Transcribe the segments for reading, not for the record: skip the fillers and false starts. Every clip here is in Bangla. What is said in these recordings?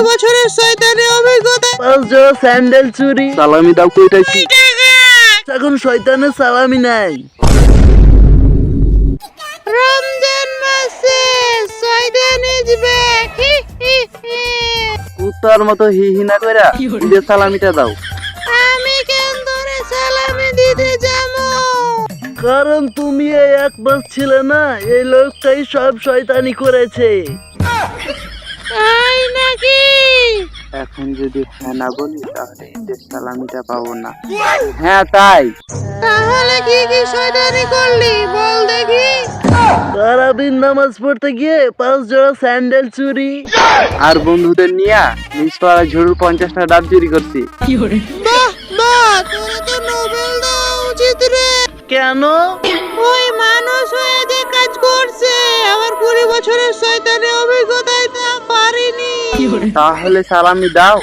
বছরের শয়তানি অভিজ্ঞতা। 5 জোড়া স্যান্ডেল চুরি। সালামি দাও কইতাছি। এখন শয়তানের সালামি নাই। রমজান মাসে শয়তান ইজ ব্যাক। কুত্তার মতো হি হি না কইরা ঈদের সালামিটা দাও। আমি কেন তোরে সালামি দিতে যাবো? কারণ তুমি এই 1 মাস ছিলে না, এই লোকটাই সব শয়তানি করেছে। তাই নাকি? এখন যদি হ্যাঁ না বলি তাহলে ঈদের সালামিটা পাবো না। হ্যাঁ তাই। তাহলে কি কি শয়তানি করলি বল দেখি। তারাবির নামাজ পড়তে গিয়ে 5 জোড়া স্যান্ডেল চুরি। আর বন্ধুদের নিয়ে নিচপাড়া ঝুড়ুর 50টা ডাব চুরি করছি। বাহ বাহ, তোরা তো নোবেল দেওয়া উচিত রে। কেন? ওই মানুষ হয়ে যে কাজ করছে, আবার 20 বছরের শয়তানি অভিজ্ঞতায় তা পারিনি। তাহলে সালামি দাও।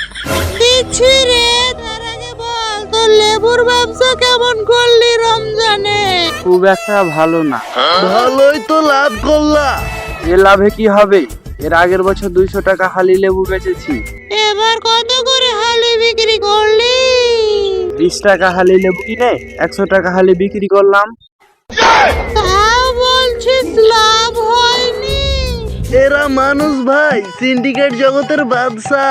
দিচ্ছি রে, তার আগে বল তোর লেবুর ব্যবসা কেমন করলি রমজানে? খুব একটা ভালো না। ভালোই তো লাভ করলা। এ লাভে কি হবে? এর আগের বছর 200 টাকা হালি লেবু বেচেছি। এবার কত করে হালি বিক্রি করলি? 20 টাকা হালি লেবু কিনে 100 টাকা হালি বিক্রি করলাম। তাও বলছিস লাভ হয়নি? এরা মানুষ ভাই, সিন্ডিকেট জগতের বাদশা।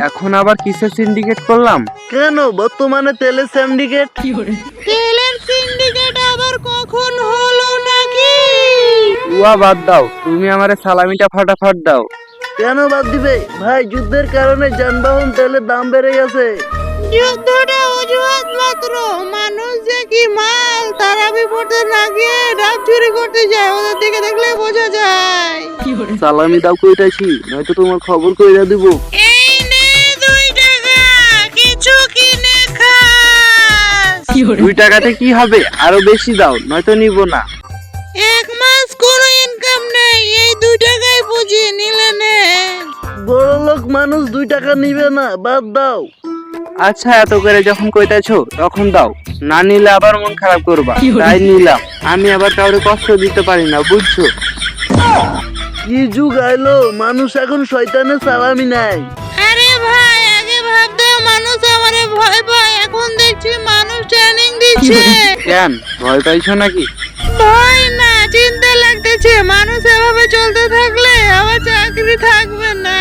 এখন আবার কিসের সিন্ডিকেট করলাম? কেন বর্তমানে তেলের সিন্ডিকেট? তেলের সিন্ডিকেট আবার কখন হলো নাকি? উয়া বাদ দাও, তুমি আমারে সালামিটা ফাটাফাট দাও। কেন বাদ দিবে ভাই? যুদ্ধের কারণে যানবাহন তেলের দাম বেড়ে গেছে। যুদ্ধটা অজুহাত মাত্র। মানুষ যে কি মাল, তারাবি পড়তে না গিয়ে ডাব চুরি করতে যায়, ওদের দিকে দেখলে বোঝা যায়। সালামি দাও কইতাছি, নয়তো তোমার খবর কইরা দিব। এই নে 2 টাকা, কিছু কিনে খা। 2 টাকাতে কি হবে? আরো বেশি দাও, নয়তো নিব না। 1 মাস কোনো ইনকাম নেই, এই 2 টাকায় বুঝিয়ে নিলে নে। বড় লোক মানুষ 2 টাকা নিবে না, বাদ দাও। আচ্ছা, এত করে যখন কইতাছো তখন দাও, না নিলে আবার মন খারাপ করবা, তাই নিলাম। আমি আবার কাউরে কষ্ট দিতে পারি না, বুঝছো? কি যুগ আইলো, মানুষ এখন শয়তানের সালামি নাই। আরে ভাই, আগে ভাবতে মানুষ আমারে ভয় পায়, এখন দেখছি মানুষ ট্রেনিং দিচ্ছে। কেন, ভয় পাইছো নাকি? ভয় না, চিন্তা লাগতেছে। মানুষ এভাবে চলতে থাকলে আমার চাকরি থাকবে না।